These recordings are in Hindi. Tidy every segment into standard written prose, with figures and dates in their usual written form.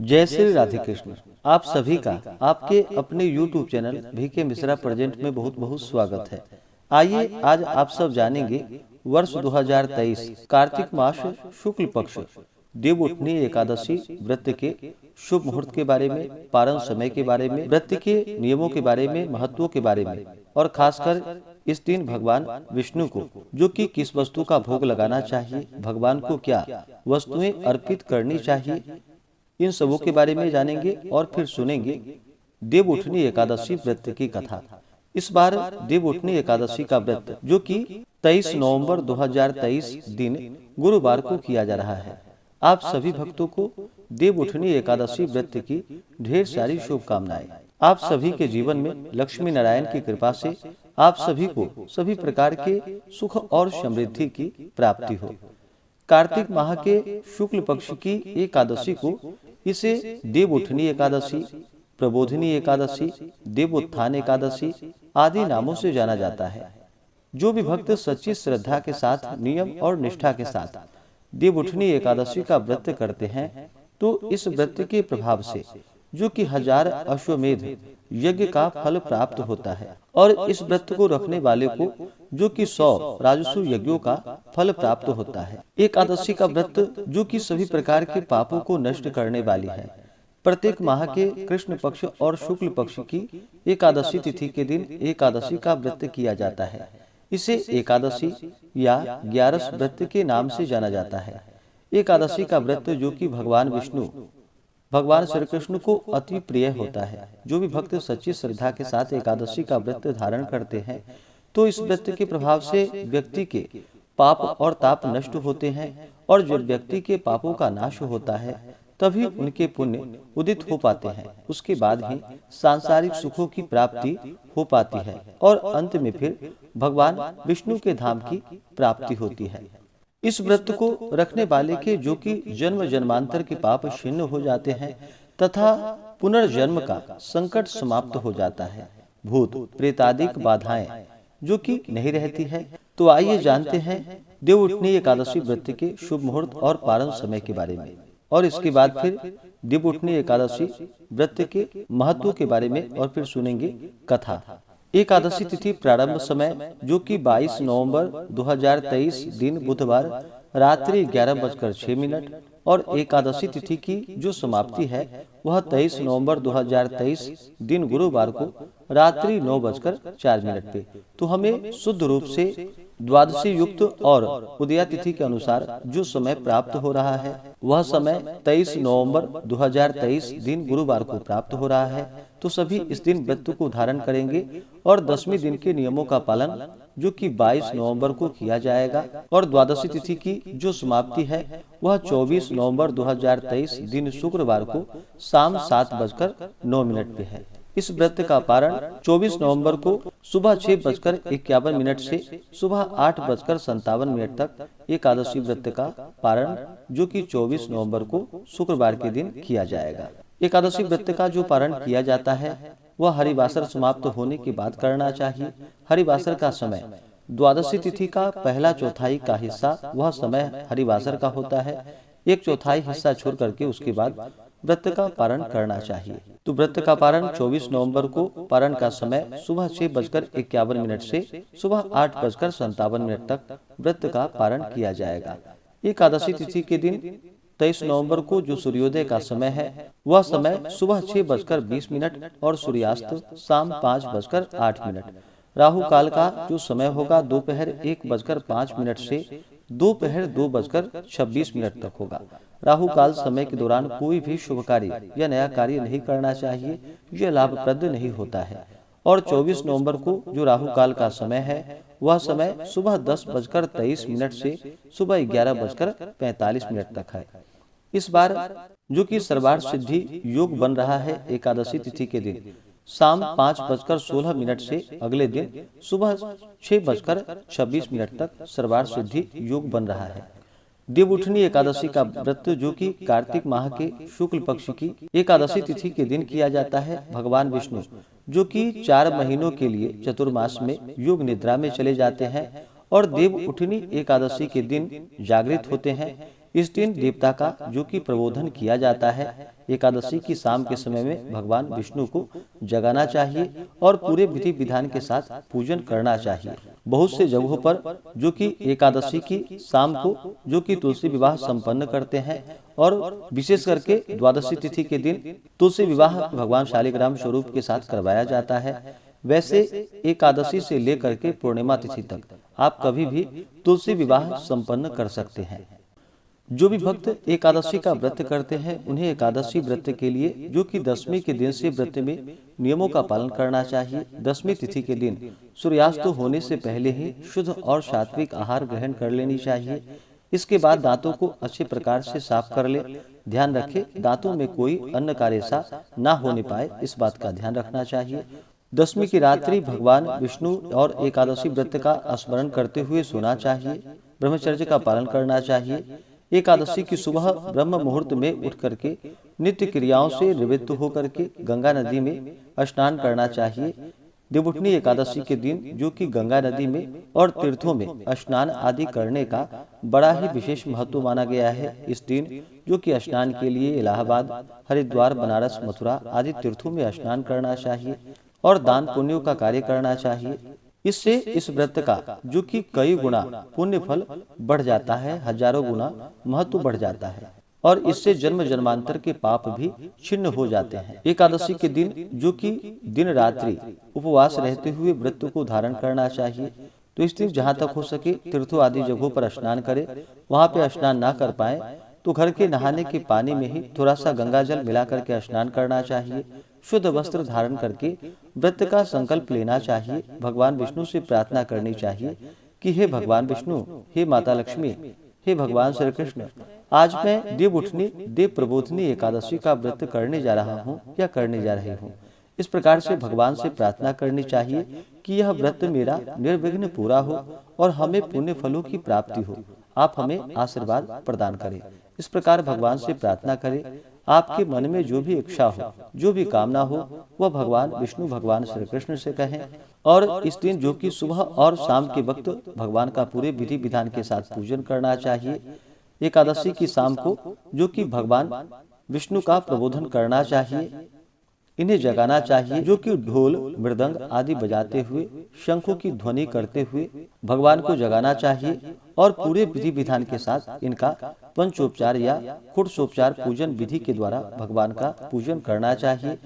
जय श्री राधे कृष्ण। आप सभी का आपके अपने YouTube channel VK Mishra present में बहुत बहुत स्वागत है। आइए आज आप सब जानेंगे वर्ष 2023 कार्तिक मास शुक्ल पक्ष देवउठनी एकादशी व्रत के शुभ मुहूर्त के बारे में, पारण समय के बारे में, व्रत के नियमों के बारे में, महत्वों के बारे में और खासकर इस दिन भगवान विष्णु को जो कि किस वस्तु का भोग लगाना चाहिए, भगवान को क्या वस्तुएं अर्पित करनी चाहिए, इन सबों के बारे में जानेंगे और फिर सुनेंगे देवउठनी एकादशी व्रत की कथा। इस बार देवउठनी एकादशी का व्रत जो कि 23 नवंबर 2023 दिन गुरुवार को किया जा रहा है। आप सभी भक्तों को देवउठनी एकादशी व्रत की ढेर सारी शुभकामनाएं। आप सभी के जीवन में लक्ष्मी नारायण की कृपा से आप सभी को सभी प्रकार के सुख और समृद्धि की प्राप्ति हो। कार्तिक माह के शुक्ल पक्ष की एकादशी को इसे देवउठनी एकादशी, प्रबोधिनी एकादशी, देवोत्थान एकादशी आदि नामों से जाना जाता है। जो भी भक्त सच्ची श्रद्धा के साथ, नियम और निष्ठा के साथ देवउठनी एकादशी का व्रत करते हैं तो इस व्रत के प्रभाव से जो कि 1000 अश्वमेध यज्ञ का फल प्राप्त होता है और इस व्रत को रखने वाले को जो कि 100 राजस्व यज्ञों का फल प्राप्त होता है। एकादशी का व्रत जो कि सभी प्रकार के पापों को नष्ट करने वाली है। प्रत्येक माह के कृष्ण पक्ष और शुक्ल पक्ष की एकादशी तिथि के दिन एकादशी का व्रत किया जाता है। इसे एकादशी या 11 व्रत के नाम से जाना जाता है। एकादशी का व्रत जो कि भगवान श्री कृष्ण को अति प्रिय होता है। जो भी भक्त सच्ची श्रद्धा के साथ एकादशी का व्रत धारण करते हैं तो इस व्रत के प्रभाव से व्यक्ति के पाप और ताप नष्ट होते हैं और जब व्यक्ति के पापों का नाश होता है तभी उनके पुण्य उदित हो पाते हैं। उसके बाद ही सांसारिक सुखों की प्राप्ति हो पाती है और अंत में फिर भगवान विष्णु के धाम की प्राप्ति होती है। इस व्रत को रखने वाले के जो कि जन्म जन्मांतर के पाप क्षीण हो जाते हैं तथा पुनर्जन्म का संकट समाप्त हो जाता है। भूत प्रेतादिक बाधाएं जो कि नहीं रहती है। तो आइए जानते हैं देवउठनी एकादशी व्रत के शुभ मुहूर्त और पारण समय के बारे में और इसके बाद फिर देवउठनी एकादशी व्रत के महत्व के बारे में और फिर सुनेंगे कथा। एकादशी तिथि प्रारंभ समय जो कि 22 नवंबर 2023 दिन बुधवार रात्रि 11:06 और एकादशी तिथि की जो समाप्ति है वह 23 नवंबर 2023 दिन गुरुवार को रात्रि 9:04 पे। तो हमें शुद्ध रूप से द्वादशी युक्त और उदया तिथि के अनुसार जो समय प्राप्त हो रहा है वह समय 23 नवंबर 2023 दिन गुरुवार को प्राप्त हो रहा है। तो सभी इस दिन व्रत को धारण करेंगे और 10वें दिन के नियमों का पालन जो कि 22 नवंबर को किया जाएगा और द्वादशी तिथि की जो समाप्ति है वह 24 नवंबर 2023 दिन शुक्रवार को शाम 7:09 पे है। इस व्रत का पारण 24 नवंबर को सुबह 6:51 से सुबह 8:57 तक एकादशी व्रत का पारण जो कि 24 नवंबर को शुक्रवार के दिन किया जाएगा। एकादशी व्रत का जो पारण किया जाता है वह हरिवासर समाप्त होने के बाद करना चाहिए। हरिवासर का समय द्वादशी तिथि का पहला चौथाई का हिस्सा वह समय हरिवासर का होता है। 1/4 हिस्सा छोड़ करके उसके बाद व्रत का पारण करना चाहिए। तो व्रत का पारण 24 नवंबर को पारण का समय सुबह 6:51 से सुबह 8:57 तक व्रत का पारण किया जाएगा। एकादशी तिथि के दिन 23 नवंबर को जो सूर्योदय का समय है वह समय सुबह 6:20 और सूर्यास्त शाम 5:08। राहु काल का जो समय होगा दोपहर 1:05 से दोपहर 2:26 तक होगा। राहु काल समय के दौरान कोई भी शुभ कार्य या नया कार्य नहीं करना चाहिए, यह लाभप्रद नहीं होता है। और 24 नवंबर को जो राहु काल का समय है वह समय सुबह 10:23 से सुबह 11:45 तक है। इस बार जो कि सर्वार्थ सिद्धि योग बन रहा है एकादशी तिथि के दिन शाम 5:16 से अगले दिन सुबह 6:26 तक सर्वार्थ सिद्धि योग बन रहा है। देवउठनी एकादशी का व्रत जो कि कार्तिक माह के शुक्ल पक्ष की एकादशी तिथि के दिन किया जाता है। भगवान विष्णु जो कि 4 महीनों के लिए चतुर्मास में योग निद्रा में चले जाते हैं और देवउठनी एकादशी के दिन जागृत होते हैं। इस दिन देवता का जो कि प्रबोधन किया जाता है। एकादशी की शाम के समय में भगवान विष्णु को जगाना चाहिए और पूरे विधि विधान के साथ पूजन करना चाहिए। बहुत से जगहों पर जो कि एकादशी की शाम को जो कि तुलसी विवाह संपन्न करते हैं और विशेष करके द्वादशी तिथि के दिन तुलसी विवाह भगवान शालिग्राम स्वरूप के साथ करवाया जाता है। वैसे एकादशी से लेकर के पूर्णिमा तिथि तक आप कभी भी तुलसी विवाह संपन्न कर सकते हैं। जो भी भक्त एकादशी का व्रत करते हैं उन्हें एकादशी व्रत के लिए जो कि दशमी के दिन से व्रत में नियमों का पालन करना चाहिए। दशमी तिथि के दिन सूर्यास्त होने से पहले ही शुद्ध और सात्विक आहार ग्रहण कर लेनी चाहिए। इसके बाद दांतों को अच्छे प्रकार से साफ कर ले। ध्यान रखें दांतों में कोई अन्न का रेशा ना होने पाए, इस बात का ध्यान रखना चाहिए। दशमी की रात्रि भगवान विष्णु और एकादशी व्रत का स्मरण करते हुए सोना चाहिए। ब्रह्मचर्य का पालन करना चाहिए। एकादशी की सुबह ब्रह्म मुहूर्त में उठ करके नित्य क्रियाओं से निवृत्त होकर के गंगा नदी में स्नान करना चाहिए। देवउठनी एकादशी के दिन जो कि गंगा नदी में और तीर्थों में स्नान आदि करने का बड़ा ही विशेष महत्व माना गया है। इस दिन जो कि स्नान के लिए इलाहाबाद, हरिद्वार, बनारस, मथुरा आदि तीर्थों में स्नान करना चाहिए और दान पुण्यों का कार्य करना चाहिए। इससे इस व्रत का जो कि कई गुना पुण्य फल बढ़ जाता है, हजारों गुना महत्व बढ़ जाता है और इससे जन्म जन्मांतर के पाप भी छिन्न हो जाते हैं। एकादशी के दिन जो कि दिन रात्रि उपवास रहते हुए व्रत को धारण करना चाहिए। तो इस दिन जहाँ तक हो सके तीर्थों आदि जगहों पर स्नान करें। वहाँ पे स्नान ना कर पाए तो घर के नहाने के पानी में ही थोड़ा सा गंगा जल मिला करके स्नान करना चाहिए। शुद्ध वस्त्र धारण करके व्रत का संकल्प लेना चाहिए। भगवान विष्णु से प्रार्थना करनी चाहिए कि हे भगवान विष्णु, हे माता लक्ष्मी, हे भगवान श्री कृष्ण, आज मैं देवउठनी देव प्रबोधनी एकादशी का व्रत करने जा रहा हूँ या करने जा रही हूँ। इस प्रकार से भगवान से प्रार्थना करनी चाहिए कि यह व्रत मेरा निर्विघ्न पूरा हो और हमें पुण्य फलों की प्राप्ति हो। आप हमें आशीर्वाद प्रदान करें। इस प्रकार भगवान से प्रार्थना करें। आपके मन में जो भी इच्छा हो, जो भी कामना हो, वह भगवान विष्णु भगवान श्री कृष्ण से कहें। और इस दिन जो कि सुबह और शाम के वक्त भगवान का पूरे विधि विधान के साथ पूजन करना चाहिए। एकादशी की शाम को जो कि भगवान विष्णु का प्रबोधन करना चाहिए। इन्हें जगाना चाहिए जो कि ढोल, मृदंग आदि बजाते हुए, शंखों की ध्वनि करते हुए भगवान को जगाना चाहिए और पूरे विधि विधान के साथ इनका पंचोपचार या कुटसोपचार पूजन विधि के द्वारा भगवान का पूजन करना चाहिए।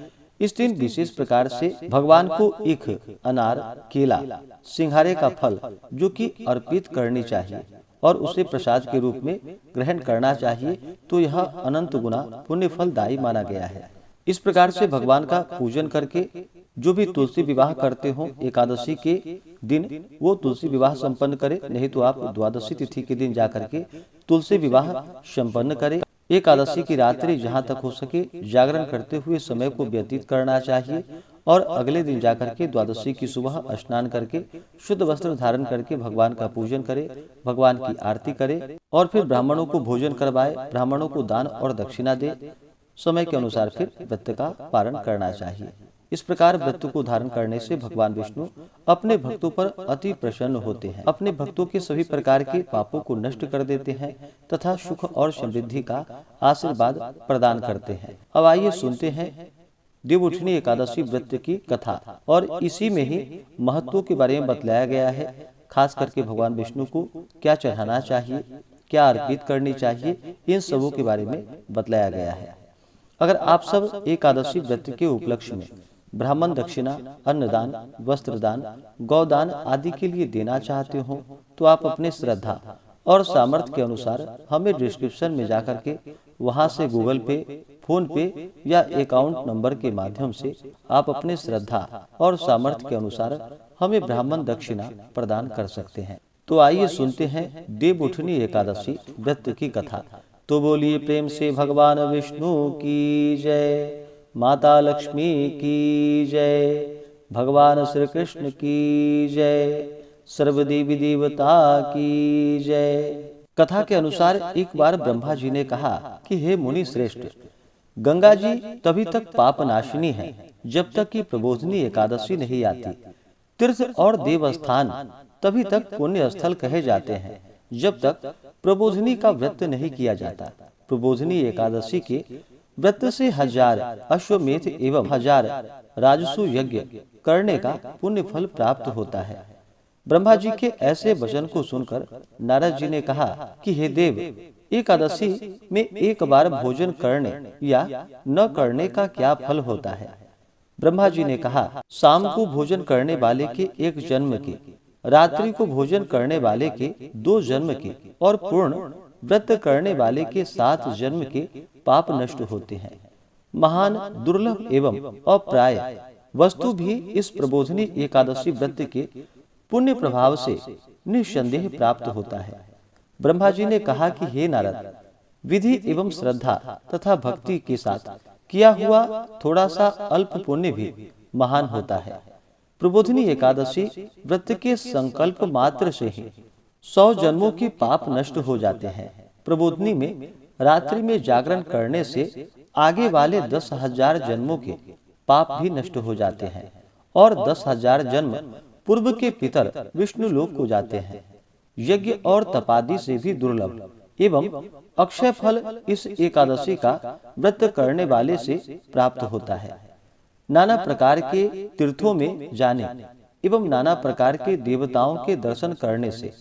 इस दिन विशेष प्रकार से भगवान को ईख, अनार, केला, सिंघारे का फल जो कि अर्पित करनी चाहिए और उसे प्रसाद के रूप में ग्रहण करना चाहिए। तो यह अनंत गुना पुण्य फलदायी माना गया है। इस प्रकार से भगवान का पूजन करके जो भी तुलसी विवाह करते हो एकादशी के दिन वो तुलसी विवाह संपन्न करे, नहीं तो आप द्वादशी तिथि के दिन जाकर के तुलसी विवाह संपन्न करें। एकादशी की रात्रि जहाँ तक हो सके जागरण करते हुए समय को व्यतीत करना चाहिए और अगले दिन जाकर के द्वादशी की सुबह स्नान करके शुद्ध वस्त्र धारण करके भगवान का पूजन करे, भगवान की आरती करे और फिर ब्राह्मणों को भोजन करवाए, ब्राह्मणों को दान और दक्षिणा दे। समय के अनुसार फिर व्रत का पालन करना चाहिए। इस प्रकार व्रत को धारण करने से भगवान विष्णु अपने भक्तों पर अति प्रसन्न होते हैं, अपने भक्तों के सभी प्रकार के पापों को नष्ट कर देते हैं तथा सुख और समृद्धि का आशीर्वाद प्रदान करते हैं। अब आइए सुनते हैं देवउठनी एकादशी व्रत की कथा और इसी में ही महत्वों के बारे में बतलाया गया है। खास करके भगवान विष्णु को क्या चढ़ाना चाहिए, क्या अर्पित करनी चाहिए, इन सबों के बारे में बतलाया गया है। अगर आप सब एकादशी व्रत के उपलक्ष्य में ब्राह्मण दक्षिणा, अन्नदान, वस्त्रदान, गौदान आदि के लिए देना चाहते हो तो आप अपने श्रद्धा और सामर्थ्य के अनुसार हमें डिस्क्रिप्शन में जाकर के वहां से गूगल पे, फोन पे या अकाउंट नंबर के माध्यम से आप अपने श्रद्धा और सामर्थ्य के अनुसार हमें ब्राह्मण दक्षिणा प्रदान कर सकते हैं। तो आइए सुनते हैं देवउठनी एकादशी व्रत की कथा। तो बोलिए प्रेम से भगवान विष्णु की जय, माता लक्ष्मी की जय, भगवान श्री कृष्ण की जय, सर्वदेवी देवता की जय। कथा के अनुसार एक बार ब्रह्मा जी ने कहा कि हे मुनि श्रेष्ठ, गंगा जी तभी तक पाप नाशिनी है जब तक कि प्रबोधनी एकादशी नहीं आती। तीर्थ और देवस्थान तभी तक पुण्य स्थल कहे जाते हैं जब तक प्रबोधिनी का व्रत नहीं किया जाता। प्रबोधिनी एकादशी के व्रत से 1000 अश्वमेध एवं 1000 राजसु यज्ञ करने का पुण्य फल प्राप्त होता है। ब्रह्मा जी के ऐसे वचन को सुनकर नारद जी ने कहा कि हे देव, एकादशी में एक बार भोजन करने या न करने का क्या फल होता है? ब्रह्मा जी ने कहा, शाम को भोजन करने वाले के 1 जन्म की, रात्रि को भोजन करने वाले के 2 जन्म की और पूर्ण व्रत करने वाले के 7 जन्म के पाप नष्ट होते हैं। महान दुर्लभ एवं अप्राय वस्तु भी इस प्रबोधिनी एकादशी व्रत के पुण्य प्रभाव से निस्संदेह प्राप्त होता है। ब्रह्मा जी ने कहा कि हे नारद, विधि एवं श्रद्धा तथा भक्ति के साथ किया हुआ थोड़ा सा अल्प पुण्य भी महान होता है। प्रबोधिनी एकादशी व्रत के संकल्प मात्र से ही 100 जन्मों के पाप नष्ट हो जाते हैं। प्रबोधिनी में रात्रि में जागरण करने से आगे वाले 10,000 जन्मों के पाप भी नष्ट हो जाते हैं और 10,000 जन्म पूर्व के पितर विष्णु लोक को जाते हैं। यज्ञ और तपादि से भी दुर्लभ एवं अक्षय फल इस एकादशी का व्रत करने वाले से प्राप्त होता है। नाना प्रकार के तीर्थों में जाने एवं नाना प्रकार के देवताओं के दर्शन करने से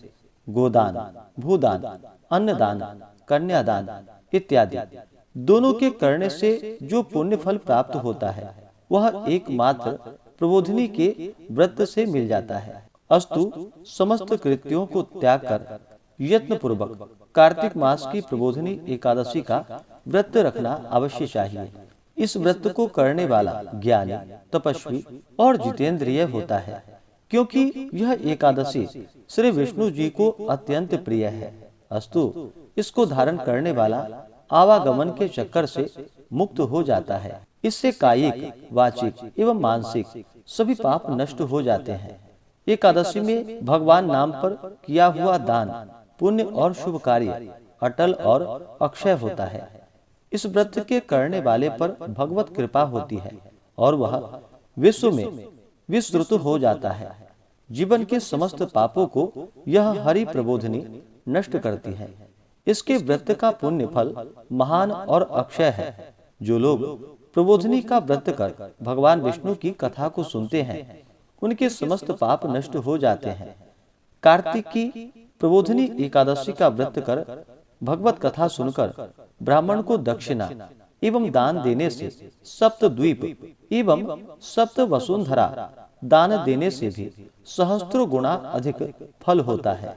गोदान, भूदान, अन्नदान, कन्यादान इत्यादि दोनों के करने से जो पुण्य फल प्राप्त होता है वह एकमात्र प्रबोधिनी के व्रत से मिल जाता है। अस्तु, समस्त कृत्यों को त्याग कर यत्न पूर्वक कार्तिक मास की प्रबोधिनी एकादशी का व्रत रखना अवश्य चाहिए। इस व्रत को करने वाला ज्ञानी, तपस्वी और जितेंद्रिय होता है, क्योंकि यह एकादशी श्री विष्णु जी को अत्यंत प्रिय है। अस्तु, इसको धारण करने वाला आवागमन के चक्कर से मुक्त हो जाता है। इससे कायिक, वाचिक एवं मानसिक सभी पाप नष्ट हो जाते हैं। एकादशी में भगवान नाम पर किया हुआ दान, पुण्य और शुभ कार्य अटल और अक्षय होता है। इस व्रत के करने वाले पर भगवत कृपा होती है और वह विश्व में विस्तृत हो जाता है। जीवन के समस्त पापों को यह हरि प्रबोधिनी नष्ट करती है। इसके व्रत का पुण्य फल महान और अक्षय है। जो लोग प्रबोधिनी का व्रत कर भगवान विष्णु की कथा को सुनते हैं, उनके समस्त पाप नष्ट हो जाते हैं। कार्तिक की प्रबोधिनी एकादशी का व्रत कर भगवत कथा सुनकर ब्राह्मण को दक्षिणा एवं दान देने से सप्तद्वीप एवं सप्त वसुंधरा दान देने से भी सहस्त्रों गुना अधिक फल होता है।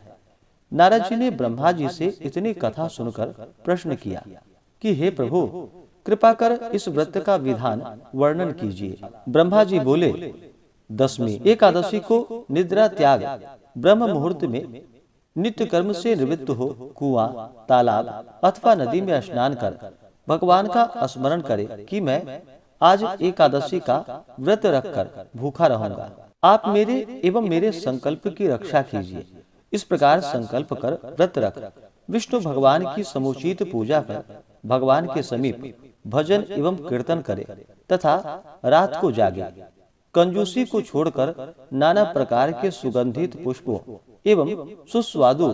नारद जी ने ब्रह्मा जी से इतनी कथा सुनकर प्रश्न किया कि हे प्रभु, कृपा कर इस व्रत का विधान वर्णन कीजिए। ब्रह्मा जी बोले, 10वीं एकादशी को निद्रा त्याग ब्रह्म मुहूर्त में नित्य कर्म से निवृत्त हो कुआं, तालाब अथवा नदी में स्नान कर भगवान का स्मरण करे कि मैं आज एकादशी का व्रत रखकर भूखा रहूंगा। आप मेरे एवं मेरे संकल्प की रक्षा कीजिए। इस प्रकार संकल्प कर व्रत रख विष्णु भगवान की समुचित पूजा कर भगवान के समीप भजन एवं कीर्तन करे तथा रात को जागे। कंजूसी को छोड़कर नाना प्रकार के सुगंधित पुष्पों एवं सुस्वादु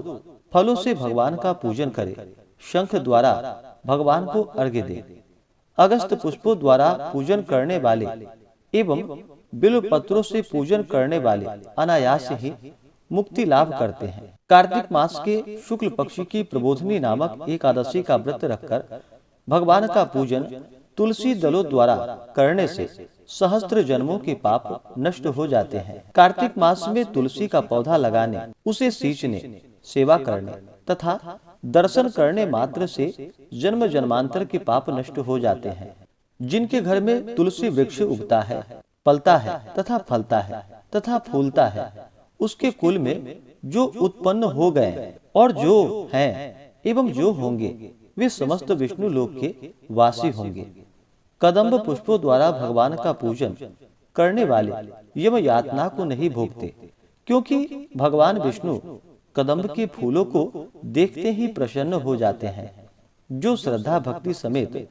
फलों से भगवान का पूजन करे। शंख द्वारा भगवान को अर्घ्य दे। अगस्त पुष्पों द्वारा पूजन करने वाले एवं बिल्व पत्रों से पूजन करने वाले अनायास ही मुक्ति लाभ करते हैं। कार्तिक मास के शुक्ल पक्ष की प्रबोधिनी नामक एकादशी का व्रत रखकर भगवान का पूजन तुलसी दलों द्वारा करने से सहस्त्र जन्मों के पाप नष्ट हो जाते हैं। कार्तिक मास में तुलसी का पौधा लगाने, उसे सींचने, सेवा करने तथा दर्शन करने मात्र से जन्म जन्मांतर के पाप नष्ट हो जाते हैं। जिनके घर में तुलसी वृक्ष उगता है, पलता है तथा फलता है तथा फूलता है, उसके कुल में जो उत्पन्न हो गए और जो हैं एवं जो होंगे वे समस्त विष्णु लोक के वासी होंगे। कदम्ब पुष्पों द्वारा भगवान का पूजन करने वाले यम यातना को नहीं भोगते, क्योंकि भगवान विष्णु कदम्ब के फूलों को देखते ही प्रसन्न हो जाते हैं। जो श्रद्धा भक्ति समेत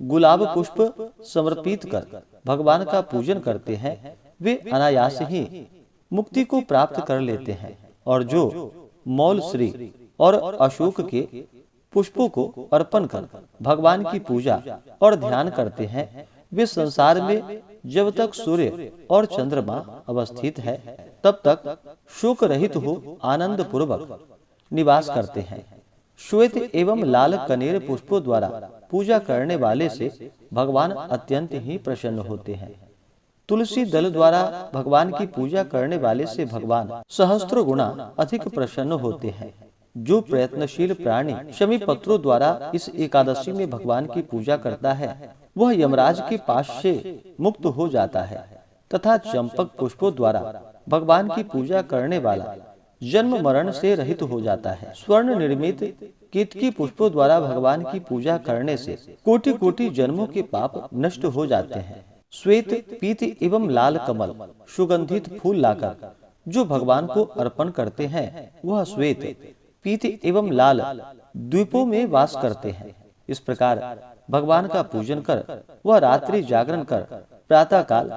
गुलाब पुष्प समर्पित कर भगवान का पूजन करते हैं, वे अनायास ही मुक्ति को प्राप्त कर लेते हैं। और जो मौल श्री और अशोक के पुष्पों को अर्पण कर भगवान की पूजा और ध्यान करते हैं, वे संसार में जब तक सूर्य और चंद्रमा अवस्थित है तब तक शोक रहित हो आनंद पूर्वक निवास करते हैं। श्वेत एवं लाल कनेर पुष्पों द्वारा पूजा करने वाले से भगवान अत्यंत ही प्रसन्न होते हैं। तुलसी दल द्वारा भगवान की पूजा करने वाले से भगवान सहस्त्र गुना अधिक प्रसन्न होते हैं। जो प्रयत्नशील प्राणी शमी पत्रों द्वारा इस एकादशी में भगवान की पूजा करता है वह यमराज के पास से मुक्त हो जाता है तथा चंपक पुष्पों द्वारा भगवान की पूजा करने वाला जन्म मरण से रहित हो जाता है। स्वर्ण निर्मित केतकी पुष्पों द्वारा भगवान की पूजा करने से कोटि कोटि जन्मों के पाप नष्ट हो जाते हैं। श्वेत पीत एवं लाल कमल सुगंधित फूल लाकर जो भगवान को अर्पण करते हैं वह श्वेत पीत एवं लाल द्वीपों में वास करते हैं। इस प्रकार भगवान का पूजन कर वह रात्रि जागरण कर प्रातः काल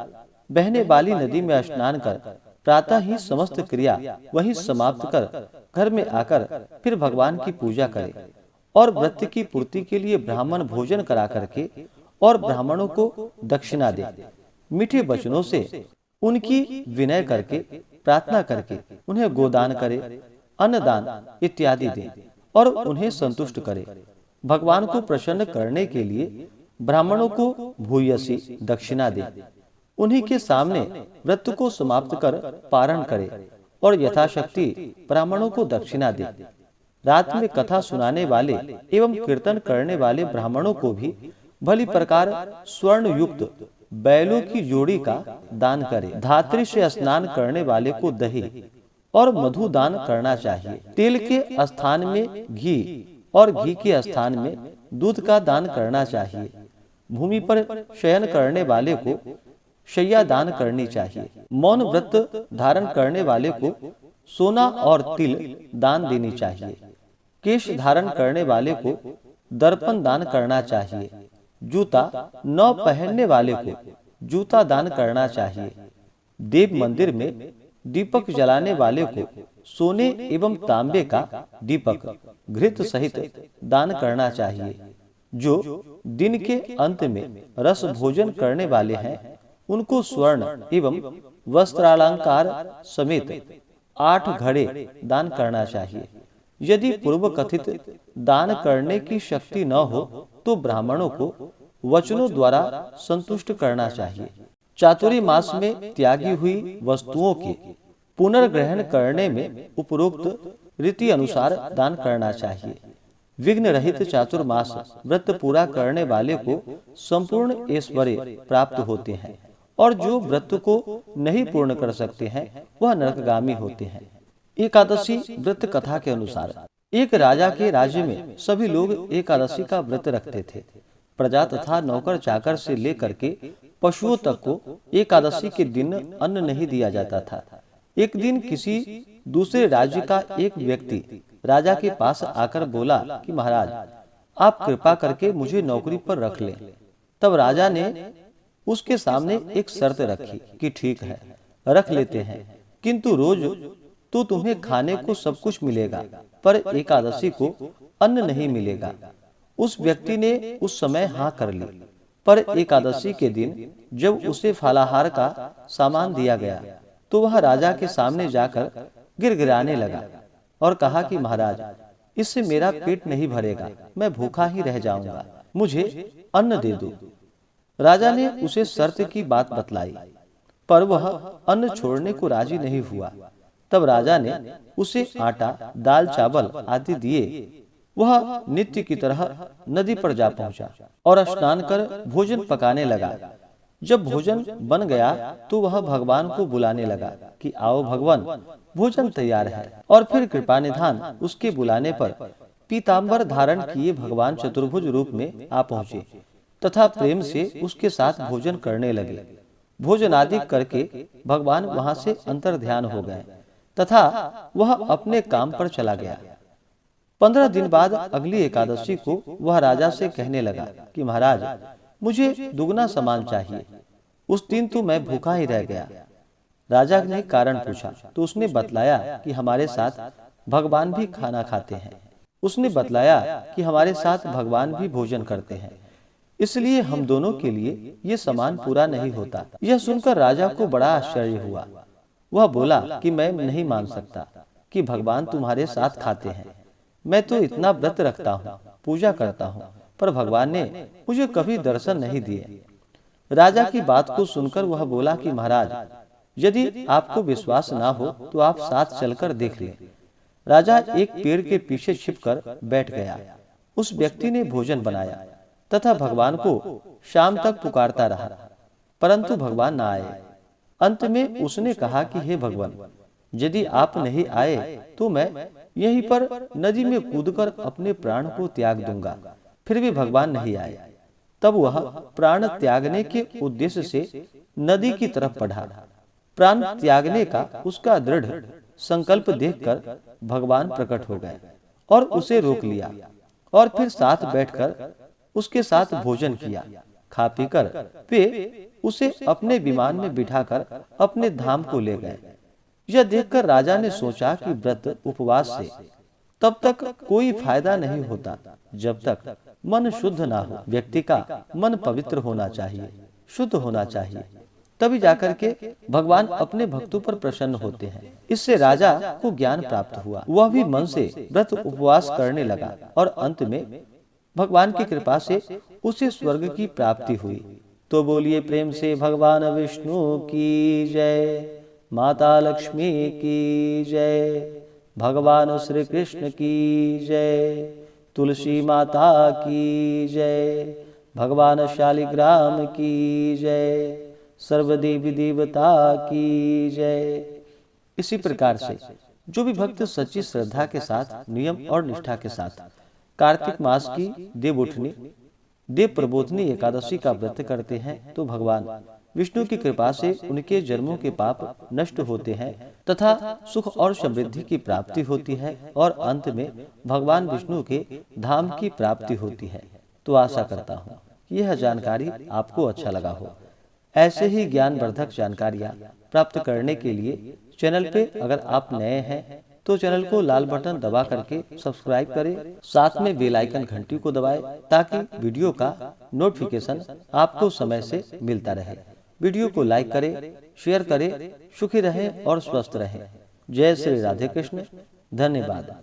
बहने वाली नदी में स्नान कर प्रातः ही समस्त क्रिया वहीं समाप्त कर घर में आकर फिर भगवान की पूजा करे और व्रत की पूर्ति के लिए ब्राह्मण भोजन करा करके और ब्राह्मणों को दक्षिणा दे, मीठे वचनों से उनकी विनय करके प्रार्थना करके उन्हें गोदान करे, अन्नदान इत्यादि दे और उन्हें संतुष्ट करे। भगवान को प्रसन्न करने के लिए ब्राह्मणों को भूयसी दक्षिणा दे, उन्हीं के सामने व्रत को समाप्त कर पारण करे और यथाशक्ति ब्राह्मणों को दक्षिणा दे। रात में कथा सुनाने वाले एवं कीर्तन करने वाले ब्राह्मणों को भी भली प्रकार स्वर्ण युक्त बैलों की जोड़ी का दान करे। धात्री से स्नान करने वाले को दही और मधु दान करना चाहिए। तेल के स्थान में घी और घी के स्थान में दूध का दान करना चाहिए। भूमि पर शयन करने वाले को शैया दान करनी चाहिए। मौन व्रत धारण करने वाले को सोना और तिल दान देनी चाहिए। केश धारण करने वाले को दर्पण दान करना चाहिए। जूता न पहनने वाले को जूता दान करना चाहिए। देव मंदिर में दीपक जलाने वाले को सोने एवं तांबे का दीपक घृत सहित दान करना चाहिए। जो दिन के अंत में रस भोजन करने वाले हैं उनको स्वर्ण एवं वस्त्रालंकार समेत 8 घड़े दान करना चाहिए। यदि पूर्व कथित दान करने की शक्ति न हो तो ब्राह्मणों को वचनों द्वारा संतुष्ट करना चाहिए। चातुर्य मास में त्यागी हुई वस्तुओं के पुनर्ग्रहण करने में उपरोक्त रीति अनुसार दान करना चाहिए। विघ्न रहित चातुर्मास व्रत पूरा करने वाले को संपूर्ण ऐश्वर्य प्राप्त होते हैं और जो व्रत को नहीं पूर्ण कर सकते हैं वह नरकगामी होते हैं। एकादशी व्रत कथा के अनुसार एक राजा के राज्य में सभी लोग एकादशी का व्रत रखते थे। प्रजा तथा नौकर चाकर से लेकर के पशुओं तक को एकादशी के दिन अन्न नहीं दिया जाता था। एक दिन किसी दूसरे राज्य का एक व्यक्ति राजा के पास आकर बोला कि महाराज, आप कृपा करके मुझे नौकरी पर रख लें। तब राजा ने उसके सामने एक शर्त रखी कि ठीक है, रख लेते हैं, किंतु रोज तो तुम्हें खाने को सब कुछ मिलेगा पर एकादशी को अन्न नहीं मिलेगा। उस व्यक्ति ने उस समय हाँ कर ली, पर एकादशी के दिन जब उसे फलाहार का सामान दिया गया तो वह राजा के सामने जाकर गिड़गिड़ाने लगा और कहा कि महाराज, इससे मेरा पेट नहीं भरेगा, मैं भूखा ही रह जाऊंगा, मुझे अन्न दे दो। राजा ने उसे शर्त की बात बतलाई, पर वह अन्न छोड़ने को राजी नहीं हुआ। तब राजा ने उसे आटा, दाल, चावल आदि दिए। वह नित्य की तरह नदी पर जा पहुंचा और स्नान कर भोजन पकाने लगा। जब भोजन बन गया तो वह भगवान को बुलाने लगा कि आओ भगवान, भोजन तैयार है। और फिर कृपा निधान उसके बुलाने पर पीताम्बर धारण किए भगवान चतुर्भुज रूप में आ पहुंचे तथा प्रेम से उसके साथ भोजन करने लगे। भोजन आदि करके भगवान वहां से अंतर ध्यान हो गए तथा वह अपने काम पर चला गया। 15 दिन बाद अगली एकादशी को वह राजा से कहने लगा कि महाराज, मुझे दुगना सामान चाहिए। उस दिन तो मैं भूखा ही रह गया। राजा ने कारण पूछा तो उसने बतलाया कि हमारे साथ भगवान भी खाना खाते हैं। उसने बतलाया कि हमारे साथ भगवान भी भोजन करते हैं, इसलिए हम दोनों के लिए ये सामान पूरा नहीं होता। यह सुनकर राजा को बड़ा आश्चर्य हुआ। वह बोला कि मैं नहीं मान सकता कि भगवान तुम्हारे साथ खाते हैं। मैं तो इतना व्रत रखता हूँ, पूजा करता हूँ, पर भगवान ने मुझे कभी दर्शन नहीं दिए। राजा की बात को सुनकर वह बोला कि महाराज, यदि आपको विश्वास ना हो तो आप साथ चलकर देख लें। राजा एक पेड़ के पीछे छिपकर बैठ गया। उस व्यक्ति ने भोजन बनाया तथा भगवान को शाम तक पुकारता रहा, परंतु भगवान ना आए। अंत में उसने कहा कि हे भगवान, यदि आप नहीं आए तो मैं यहीं पर नदी में कूदकर अपने प्राण को त्याग दूंगा। फिर भी भगवान नहीं आए। तब वह प्राण त्यागने के उद्देश्य से नदी की तरफ बढ़ा। प्राण त्यागने का उसका दृढ़ संकल्प देखकर भगवान प्रकट हो गए और उसे रोक लिया और फिर साथ बैठकर उसके साथ भोजन किया। खा पीकर वे उसे अपने विमान में बिठाकर अपने धाम को ले गए। यह देखकर राजा ने सोचा कि व्रत उपवास से तब तक कोई फायदा नहीं होता जब तक मन शुद्ध ना हो। व्यक्ति का मन पवित्र होना चाहिए, शुद्ध होना चाहिए, तभी जाकर के भगवान अपने भक्तों पर प्रसन्न होते हैं। इससे राजा को ज्ञान प्राप्त हुआ। वह भी मन से व्रत उपवास करने लगा और अंत में भगवान की कृपा से उसे स्वर्ग की प्राप्ति हुई। तो बोलिए प्रेम से भगवान विष्णु की जय, माता लक्ष्मी की जय, भगवान श्री कृष्ण की जय, तुलसी माता की जय, भगवान शालिग्राम की जय, सर्वदेवी देवता की जय। इसी प्रकार से जो भी भक्त सच्ची श्रद्धा के साथ, नियम और निष्ठा के साथ कार्तिक मास की देव उठनी, देव प्रबोधनी एकादशी का व्रत करते हैं तो भगवान विष्णु की कृपा से उनके जन्मों के पाप नष्ट होते हैं तथा सुख और समृद्धि की प्राप्ति होती है और अंत में भगवान विष्णु के धाम की प्राप्ति होती है। तो आशा करता हूँ कि यह जानकारी आपको अच्छा लगा हो। ऐसे ही ज्ञानवर्धक जानकारियाँ प्राप्त करने के लिए चैनल पे अगर आप नए हैं तो चैनल को लाल बटन दबा करके सब्सक्राइब करें, साथ में बेल आइकन घंटी को दबाएं ताकि वीडियो का नोटिफिकेशन आपको समय से मिलता रहे। वीडियो को लाइक करें, शेयर करें। सुखी रहें और स्वस्थ रहें। जय श्री राधे कृष्ण। धन्यवाद।